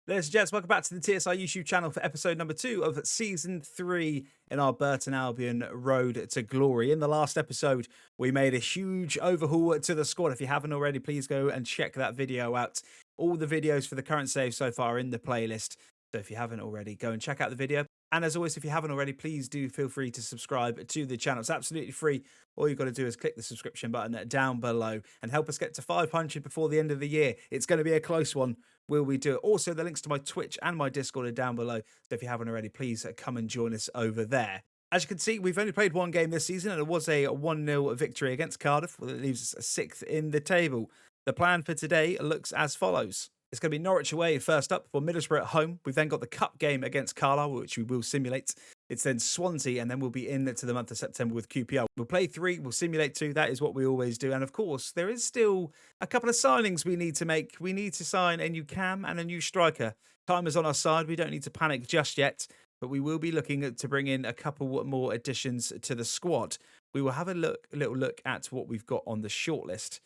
Ladies and gents, welcome back to the TSI YouTube channel for episode number 2 of season 3 in our Burton Albion Road to Glory. In the last episode, we made a huge overhaul to the squad. If you haven't already, please go and check that video out. All the videos for the current save so far are in the playlist. So if you haven't already, go and check out the video. And as always, if you haven't already, please do feel free to subscribe to the channel. It's absolutely free. All you've got to do is click the subscription button down below and help us get to 500 before the end of the year. It's going to be a close one. Will we do it? Also, the links to my Twitch and my Discord are down below. So if you haven't already, please come and join us over there. As you can see, we've only played one game this season, and it was a 1-0 victory against Cardiff. Well, it leaves us 6th in the table. The plan for today looks as follows. It's going to be Norwich away first up for Middlesbrough at home. We've then got the cup game against Carlisle, which we will simulate. It's then Swansea, and then we'll be in to the month of September with QPR. We'll play 3, we'll simulate 2. That is what we always do. And of course, there is still a couple of signings we need to make. We need to sign a new cam and a new striker. Time is on our side. We don't need to panic just yet, but we will be looking to bring in a couple more additions to the squad. We will have a little look at what we've got on the shortlist.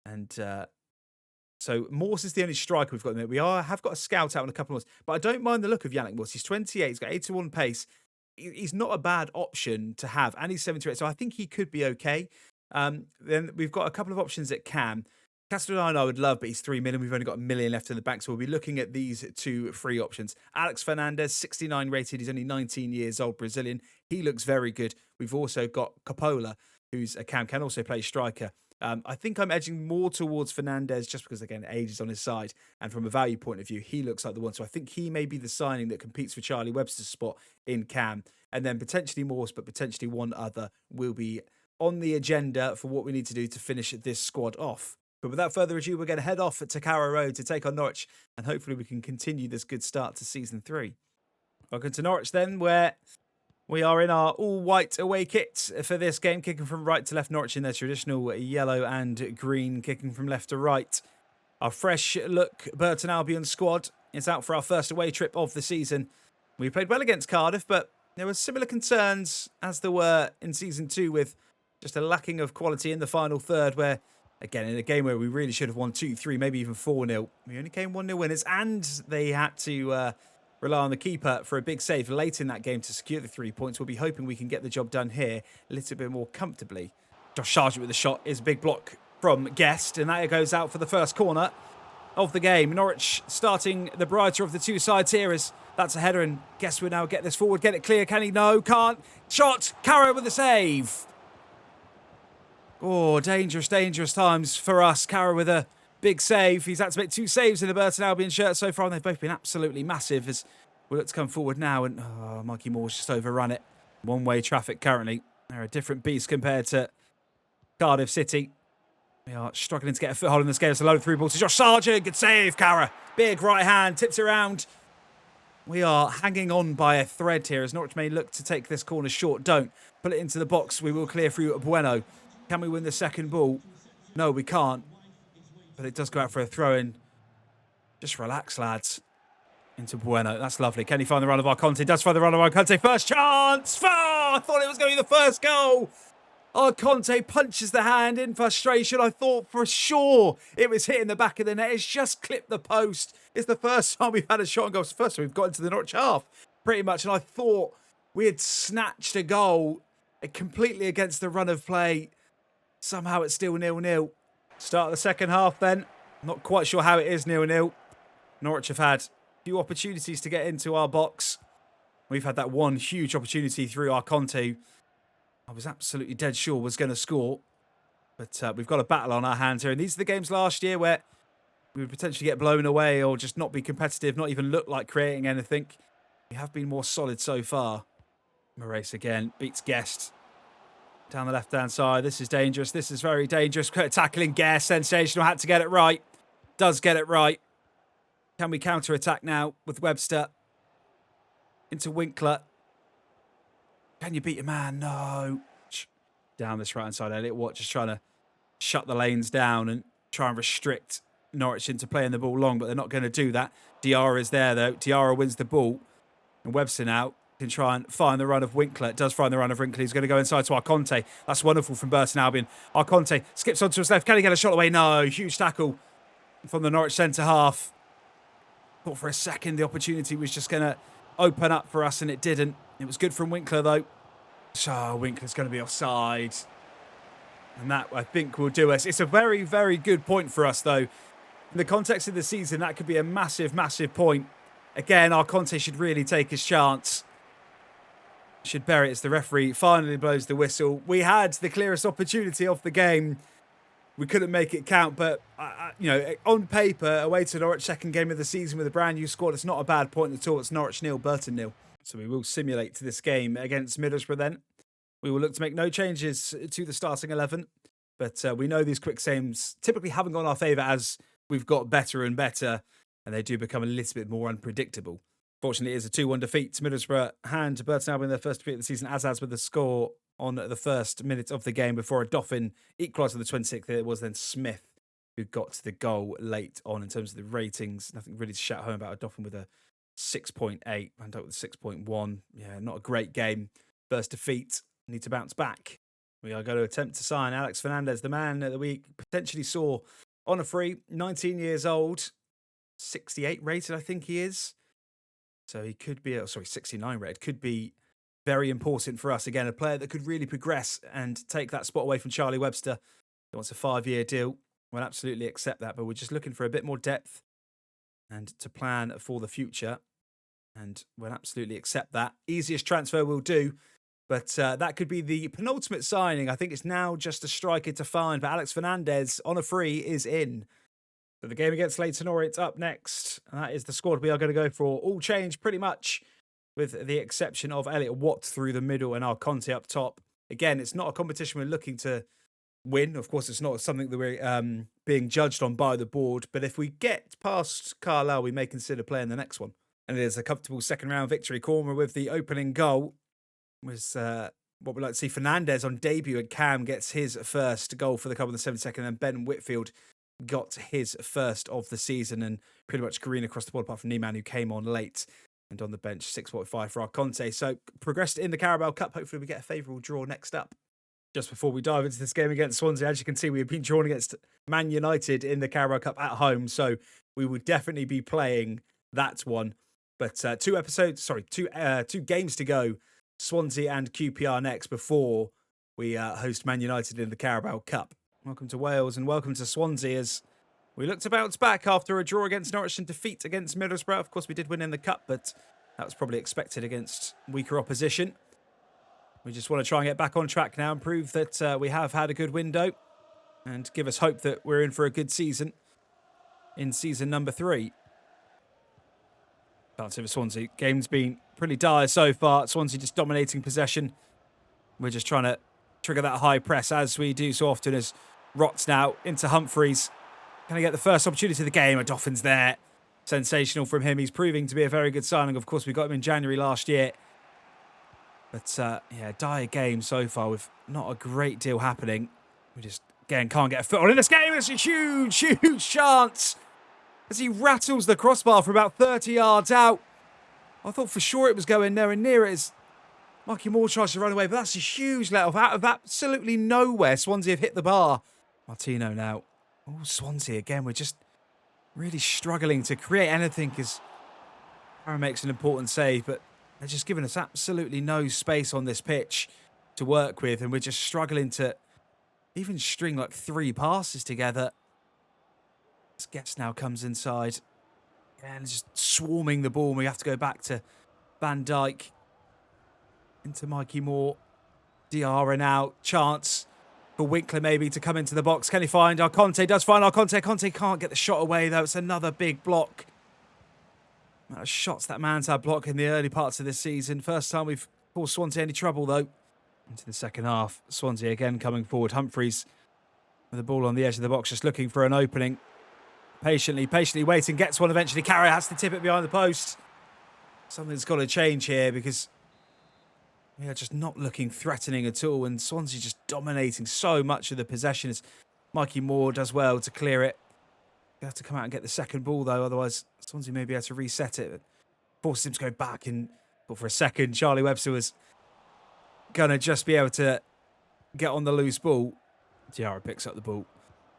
And so Morse is the only striker we've got in there. We have got a scout out on a couple of ones, but I don't mind the look of Yannick Morse. He's 28, he's got 81 pace. He's not a bad option to have, and he's 78, so I think he could be okay. Then we've got a couple of options at cam. Castellano I would love, but he's 3 million. We've only got 1 million left in the bank, so we'll be looking at these 2 free options. Alex Fernandez, 69 rated. He's only 19 years old, Brazilian. He looks very good. We've also got Coppola, who's a cam, can also play striker. I think I'm edging more towards Fernandez just because, again, age is on his side. And from a value point of view, he looks like the one. So I think he may be the signing that competes for Charlie Webster's spot in cam. And then potentially Morse, but potentially one other will be on the agenda for what we need to do to finish this squad off. But without further ado, we're going to head off to Carrow Road to take on Norwich. And hopefully we can continue this good start to Season 3. Welcome to Norwich then, where we are in our all-white away kit for this game, kicking from right to left. Norwich in their traditional yellow and green, kicking from left to right. Our fresh-look Burton Albion squad is out for our first away trip of the season. We played well against Cardiff, but there were similar concerns as there were in Season 2 with just a lacking of quality in the final third, where, again, in a game where we really should have won 2-3, maybe even 4-0, we only came 1-0 winners, and they had to rely on the keeper for a big save late in that game to secure the 3 points. We'll be hoping we can get the job done here a little bit more comfortably. Josh Sargent with the shot is a big block from Guest, and that goes out for the first corner of the game. Norwich starting the brighter of the two sides here as that's a header, and Guest will now get this forward, get it clear. Can he? No, can't. Shot, Carrow with the save. Oh, dangerous, dangerous times for us. Carrow with a big save. He's had to make 2 saves in the Burton Albion shirt so far, and they've both been absolutely massive as we look to come forward now. And Mikey Moore's just overrun it. One-way traffic currently. They're a different beast compared to Cardiff City. We are struggling to get a foothold in this game. It's a load of 3 balls to Josh Sargent. Good save, Carrow. Big right hand, tips it around. We are hanging on by a thread here as Norwich may look to take this corner short. Don't. Put it into the box. We will clear through Bueno. Can we win the second ball? No, we can't. But it does go out for a throw-in. Just relax, lads. Into Bueno. That's lovely. Can he find the run of Arconte? Does find the run of Arconte. First chance! Oh, I thought it was going to be the first goal. Arconte punches the hand in frustration. I thought for sure it was hitting the back of the net. It's just clipped the post. It's the first time we've had a shot on goal. It's the first time we've got into the Norwich half, pretty much. And I thought we had snatched a goal completely against the run of play. Somehow it's still 0-0. Start of the second half then. Not quite sure how it is 0-0. Norwich have had a few opportunities to get into our box. We've had that one huge opportunity through Arconte. I was absolutely dead sure was going to score. But we've got a battle on our hands here. And these are the games last year where we would potentially get blown away or just not be competitive, not even look like creating anything. We have been more solid so far. Moraes again beats Guest. Down the left-hand side. This is dangerous. This is very dangerous. Tackling Guest. Sensational. Had to get it right. Does get it right. Can we counter-attack now with Webster? Into Winkler. Can you beat a man? No. Down this right-hand side. Elliot Watt just trying to shut the lanes down and try and restrict Norwich into playing the ball long, but they're not going to do that. Diarra is there, though. Diarra wins the ball. And Webster now can try and find the run of Winkler. It does find the run of Winkler. He's going to go inside to Arconte. That's wonderful from Burton Albion. Arconte skips onto his left. Can he get a shot away? No. Huge tackle from the Norwich centre half. Thought for a second the opportunity was just going to open up for us, and it didn't. It was good from Winkler, though. So Winkler's going to be offside. And that, I think, will do us. It's a very, very good point for us, though. In the context of the season, that could be a massive, massive point. Again, our Conte should really take his chance. Should bury it as the referee finally blows the whistle. We had the clearest opportunity of the game. We couldn't make it count, but, you know, on paper, away to Norwich, second game of the season with a brand new squad, it's not a bad point at all. It's Norwich 0, Burton 0. So we will simulate to this game against Middlesbrough then. We will look to make no changes to the starting 11, but we know these quick saves typically haven't gone our favour as we've got better and better, and they do become a little bit more unpredictable. Fortunately, it is a 2-1 defeat to Middlesbrough, hand Burton Albion their first defeat of the season, as with the score on the first minute of the game before a Doffin equalised on the 26th. It was then Smith who got to the goal late on in terms of the ratings. Nothing really to shout home about. A Doffin with a 6.8, Van Dijk with a 6.1. Yeah, not a great game. First defeat. Need to bounce back. We are going to attempt to sign Alex Fernandez, the man that we potentially saw on a free. 19 years old. 68 rated, I think he is. So he could be, 69 rated. Could be very important for us. Again, a player that could really progress and take that spot away from Charlie Webster. He wants a 5-year deal. We'll absolutely accept that, but we're just looking for a bit more depth and to plan for the future. And we'll absolutely accept that. Easiest transfer we'll do, but that could be the penultimate signing. I think it's now just a striker to find, but Alex Fernandez on a free is in. So the game against Leyton Orient up next. And that is the squad we are going to go for. All change pretty much, with the exception of Elliot Watt through the middle and our Conte up top. Again, it's not a competition we're looking to win. Of course, it's not something that we're being judged on by the board. But if we get past Carlisle, we may consider playing the next one. And it is a comfortable second-round victory. Corner with the opening goal was what we'd like to see. Fernandez on debut, and Cam gets his first goal for the club in the 72nd. And then Ben Whitfield got his first of the season, and pretty much green across the board, apart from Niemann, who came on late and on the bench. 6.5 for our Conte. So progressed in the Carabao Cup. Hopefully we get a favourable draw next up. Just before we dive into this game against Swansea, as you can see, we have been drawn against Man United in the Carabao Cup at home. So we will definitely be playing that one. But two games to go. Swansea and QPR next before we host Man United in the Carabao Cup. Welcome to Wales and welcome to Swansea as we look to bounce back after a draw against Norwich and defeat against Middlesbrough. Of course, we did win in the Cup, but that was probably expected against weaker opposition. We just want to try and get back on track now and prove that we have had a good window and give us hope that we're in for a good season in season number 3. That's it for Swansea. Game's been pretty dire so far. Swansea just dominating possession. We're just trying to trigger that high press as we do so often as Rots now into Humphreys. Can I get the first opportunity of the game? A Doffin's there. Sensational from him. He's proving to be a very good signing. Of course, we got him in January last year. But, yeah, dire game so far with not a great deal happening. We just, again, can't get a foot on in this game. It's a huge, huge chance as he rattles the crossbar from about 30 yards out. I thought for sure it was going nowhere near it as Mikey Moore tries to run away, but that's a huge let off out of absolutely nowhere. Swansea have hit the bar. Martino now. Oh, Swansea again. We're just really struggling to create anything as Aaron makes an important save, but they're just giving us absolutely no space on this pitch to work with, and we're just struggling to even string like 3 passes together. Gets now comes inside and just swarming the ball, and we have to go back to Van Dijk into Mikey Moore. Diarra now. Chance for Winkler maybe to come into the box. Can he find our Conte? Does find our Conte. Conte can't get the shot away though. It's another big block. Amount of shots that man's had block in the early parts of this season. First time we've caused Swansea any trouble though. Into the second half. Swansea again coming forward. Humphreys with the ball on the edge of the box, just looking for an opening. Patiently waiting, gets one eventually. Carrier has to tip it behind the post. Something's got to change here because we are just not looking threatening at all, and Swansea just dominating so much of the possession as Mikey Moore does well to clear it. You have to come out and get the second ball though, otherwise Swansea may be able to reset it. Forces him to go back, and but for a second Charlie Webster was going to just be able to get on the loose ball. Diarra picks up the ball.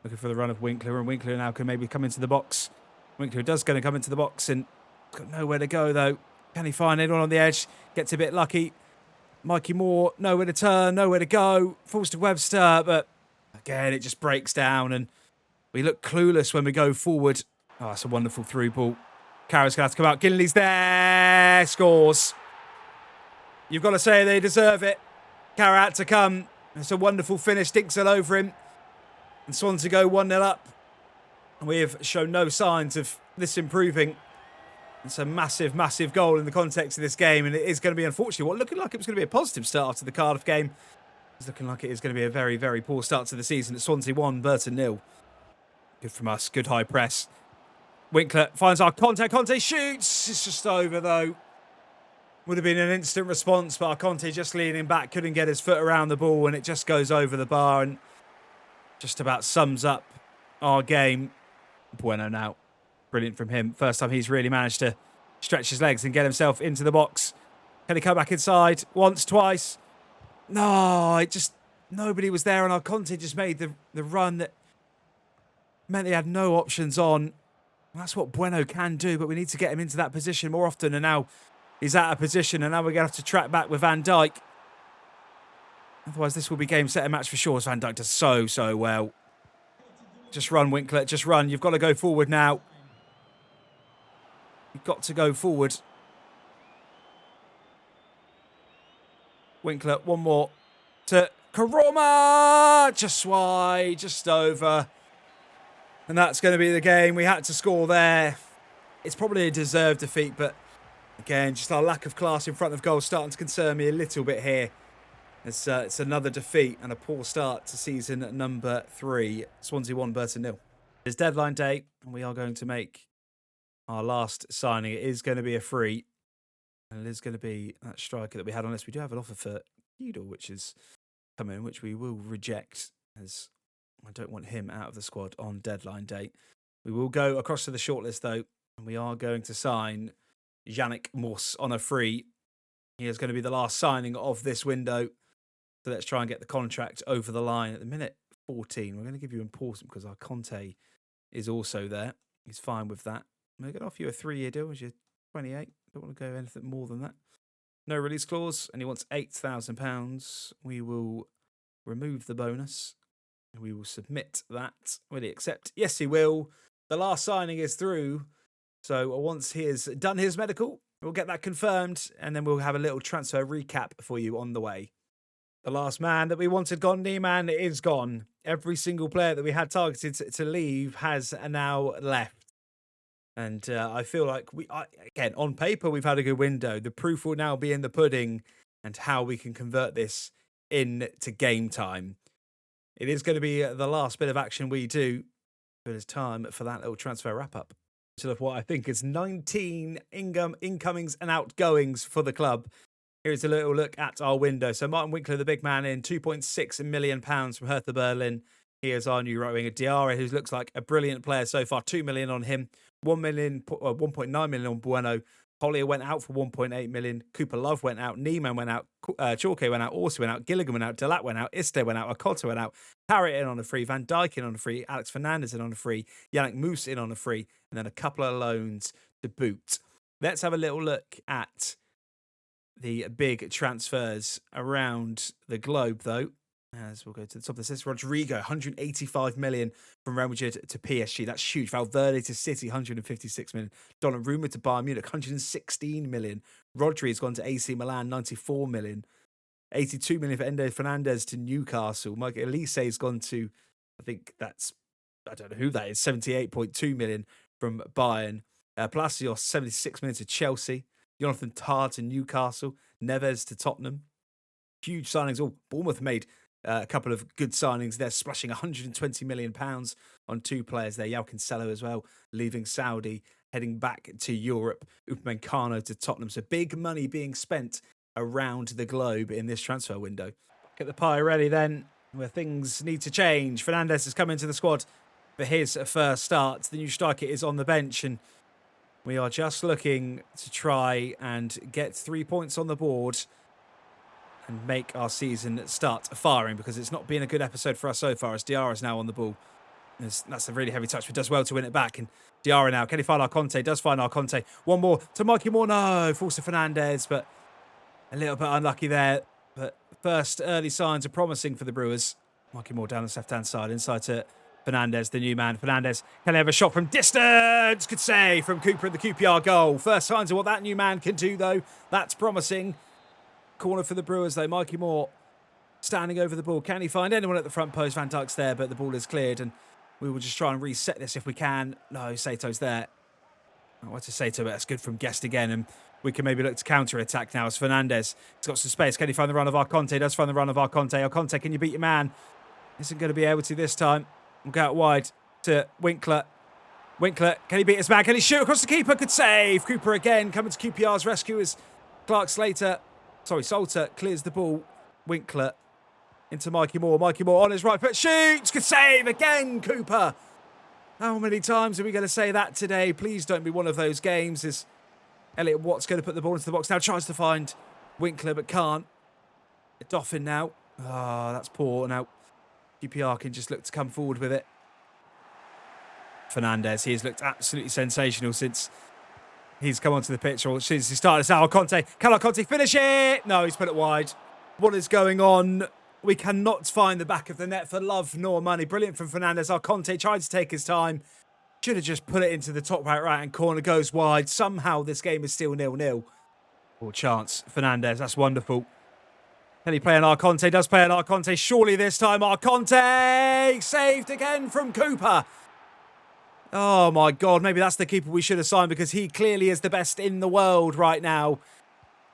Looking for the run of Winkler, and Winkler now can maybe come into the box Winkler does going to come into the box and got nowhere to go, though. Can he find anyone on the edge? Gets a bit lucky. Mikey Moore, nowhere to turn, nowhere to go. Falls to Webster, but again, it just breaks down and we look clueless when we go forward. Oh, that's a wonderful through ball. Carroll's going to have to come out. Gillenly's there. Scores. You've got to say they deserve it. Carroll had to come. It's a wonderful finish. Dinks all over him. And Swansea go 1-0 up. We have shown no signs of this improving. It's a massive, massive goal in the context of this game. And it is going to be, unfortunately, what looking like it was going to be a positive start after the Cardiff game. It's looking like it is going to be a very, very poor start to the season. It's Swansea 1, Burton 0. Good from us. Good high press. Winkler finds our Conte. Conte shoots. It's just over, though. Would have been an instant response, but our Conte just leaning back. Couldn't get his foot around the ball, and it just goes over the bar and just about sums up our game. Bueno now. Brilliant from him. First time he's really managed to stretch his legs and get himself into the box. Can he come back inside? Once, twice. No, it just... Nobody was there, and our Conte just made the run that meant he had no options on. That's what Bueno can do, but we need to get him into that position more often, and now he's out of position, and now we're going to have to track back with Van Dijk. Otherwise, this will be game, set, and match for sure, as Van Dijk does so, so well. Just run, Winkler, just run. You've got to go forward now. You've got to go forward. Winkler, one more to Karoma. Just wide, just over. And that's going to be the game. We had to score there. It's probably a deserved defeat, but again, just our lack of class in front of goal starting to concern me a little bit here. It's another defeat and a poor start to season number 3. Swansea 1, Burton 0. It's deadline day, and we are going to make our last signing. It is going to be a free, and it is going to be that striker that we had on this. We do have an offer for Keedle, which is coming, which we will reject, as I don't want him out of the squad on deadline day. We will go across to the shortlist, though, and we are going to sign Yannick Moss on a free. He is going to be the last signing of this window. So let's try and get the contract over the line. At the minute 14, we're going to give you important because our Conte is also there. He's fine with that. We're going to offer you a 3-year deal as you're 28. Don't want to go anything more than that. No release clause, and he wants £8,000. We will remove the bonus. And we will submit that. Will he accept? Yes, he will. The last signing is through. So once he has done his medical, we'll get that confirmed, and then we'll have a little transfer recap for you on the way. The last man that we wanted gone, Niemann, is gone. Every single player that we had targeted to leave has now left. And I feel like, again, on paper, we've had a good window. The proof will now be in the pudding and how we can convert this into game time. It is going to be the last bit of action we do, but it's time for that little transfer wrap-up. Of what I think is 19 incomings and outgoings for the club. Here's a little look at our window. So Martin Winkler, the big man, in £2.6 million from Hertha Berlin. He is our new right winger. Diarra, who looks like a brilliant player so far. $2 million on him. 1.9 million on Bueno. Collier went out for 1.8 million. Cooper Love went out. Niemann went out. Chalke went out. Orsi went out. Gilligan went out. Delat went out. Iste went out. Akota went out. Parrott in on a free. Van Dijk in on a free. Alex Fernandez in on a free. Yannick Moose in on a free. And then a couple of loans to boot. Let's have a little look at the big transfers around the globe, though. As we'll go to the top of this list, Rodrigo, 185 million from Real Madrid to PSG. That's huge. Valverde to City, 156 million. Donnarumma to Bayern Munich, 116 million. Rodri has gone to AC Milan, 94 million. 82 million for Endo Fernandez to Newcastle. Mike Elise has gone to, I don't know who that is, 78.2 million from Bayern. Palacios, 76 million to Chelsea. Jonathan Tah to Newcastle. Neves to Tottenham. Huge signings. Oh, Bournemouth made a couple of good signings. They're splashing £120 million on 2 players there. Yao Cancelo as well, leaving Saudi, heading back to Europe. Upamecano to Tottenham. So big money being spent around the globe in this transfer window. Get the pie ready then, where things need to change. Fernandez has come into the squad for his first start. The new striker is on the bench, and we are just looking to try and get 3 points on the board and make our season start firing, because it's not been a good episode for us so far, as Diarra is now on the ball. That's a really heavy touch, but does well to win it back. And Diarra now. Can he find Arconte? Does find Arconte. One more to Mikey Moore. No, falls to Fernandez, but a little bit unlucky there. But first early signs are promising for the Brewers. Mikey Moore down the left-hand side, inside to Fernandez, the new man. Fernandez, can he have a shot from distance? Good save from Cooper at the QPR goal. First signs of what that new man can do, though. That's promising. Corner for the Brewers, though. Mikey Moore standing over the ball. Can he find anyone at the front post? Van Dijk's there, but the ball is cleared, and we will just try and reset this if we can. No, Sato's there. What's to Sato, but that's good from Guest again, and we can maybe look to counter-attack now as Fernandez. He's got some space. Can he find the run of Arconte? Does find the run of Arconte. Arconte, can you beat your man? Isn't going to be able to this time. We'll go out wide to Winkler. Winkler, can he beat his man? Can he shoot across the keeper? Good save. Cooper again coming to QPR's rescue as Salter clears the ball. Winkler into Mikey Moore. Mikey Moore on his right foot. Shoots. Good save again, Cooper. How many times are we going to say that today? Please don't be one of those games. Is Elliot Watt's going to put the ball into the box now? Tries to find Winkler but can't. Doffin now. Oh, that's poor. Now QPR can just look to come forward with it. Fernandez, he has looked absolutely sensational since he's come onto the pitch, or since he started us out. Arconte, can Arconte finish it? No, he's put it wide. What is going on? We cannot find the back of the net for love nor money. Brilliant from Fernandez. Arconte tried to take his time. Should have just put it into the top right-hand corner. Goes wide. Somehow this game is still 0-0. Or chance. Fernandez, that's wonderful. Can he play an Arconte? Does play an Arconte. Surely this time Arconte! Saved again from Cooper. Oh my God, maybe that's the keeper we should have signed, because he clearly is the best in the world right now.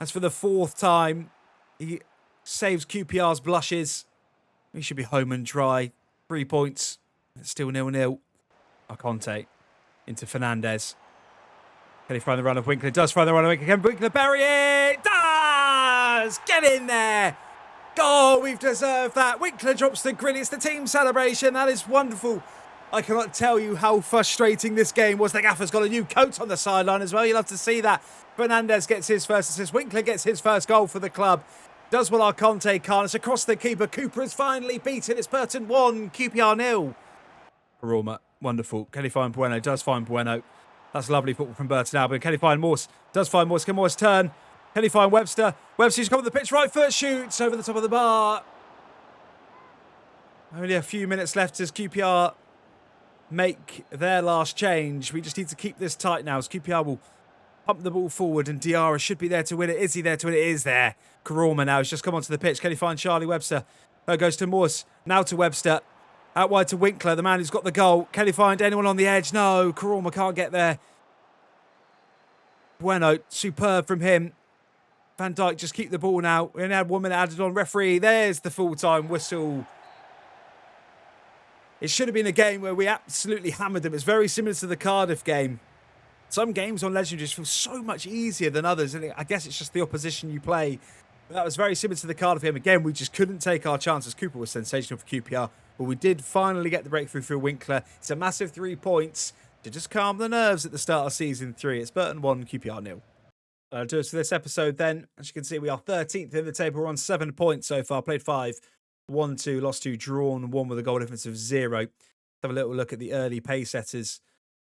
That's for the 4th time. He saves QPR's blushes. He should be home and dry. 3 points. It's still 0-0. Arconte into Fernandez. Can he find the run of Winkler? Does find the run of Winkler. Can Winkler bury it? Does! Get in there! Goal! We've deserved that. Winkler drops the grin. It's the team celebration. That is wonderful. I cannot tell you how frustrating this game was. The gaffer's got a new coat on the sideline as well. You'll have to see that. Fernandez gets his first assist. Winkler gets his first goal for the club. Does what Arconte can't. It's across the keeper. Cooper is finally beaten. It's Burton 1, QPR 0. Roma, wonderful. Can he find Bueno? Does find Bueno. That's lovely football from Burton Albion. Can he find Morse? Does find Morse. Can Morse turn? Can he find Webster? Webster's come on the pitch. Right foot shoots over the top of the bar. Only a few minutes left as QPR make their last change. We just need to keep this tight now as QPR will pump the ball forward, and Diarra should be there to win it. Is he there to win it? It is there. Karoma now has just come onto the pitch. Can he find Charlie Webster? Goes to Morse. Now to Webster. Out wide to Winkler, the man who's got the goal. Can he find anyone on the edge? No, Karoma can't get there. Bueno, superb from him. Van Dijk just keep the ball now. We only had 1 minute added on. Referee, there's the full-time whistle. It should have been a game where we absolutely hammered them. It's very similar to the Cardiff game. Some games on Legendary just feel so much easier than others, and I guess it's just the opposition you play. But that was very similar to the Cardiff game. Again, we just couldn't take our chances. Cooper was sensational for QPR, but we did finally get the breakthrough through Winkler. It's a massive 3 points to just calm the nerves at the start of Season 3. It's Burton 1, QPR 0. That'll do us for this episode then. As you can see, we are 13th in the table. We're on 7 points so far. Played 5, won 2, lost 2, drawn 1 with a goal difference of 0. Let's have a little look at the early pace setters.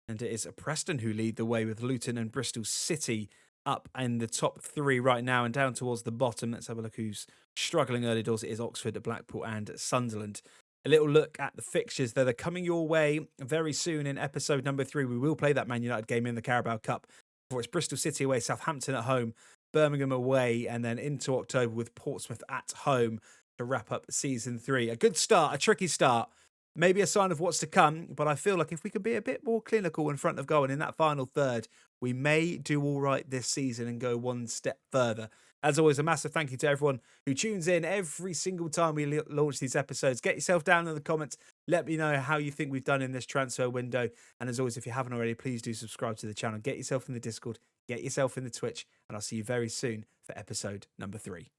And it is Preston who lead the way, with Luton and Bristol City up in the top 3 right now and down towards the bottom. Let's have a look who's struggling early doors. It is Oxford, Blackpool and Sunderland. A little look at the fixtures. They're coming your way very soon in episode number 3. We will play that Man United game in the Carabao Cup. Before it's Bristol City away, Southampton at home, Birmingham away, and then into October with Portsmouth at home to wrap up Season 3. A good start, a tricky start. Maybe a sign of what's to come, but I feel like if we could be a bit more clinical in front of goal and in that final third, we may do all right this season and go one step further. As always, a massive thank you to everyone who tunes in every single time we launch these episodes. Get yourself down in the comments. Let me know how you think we've done in this transfer window. And as always, if you haven't already, please do subscribe to the channel. Get yourself in the Discord, get yourself in the Twitch, and I'll see you very soon for episode number 3.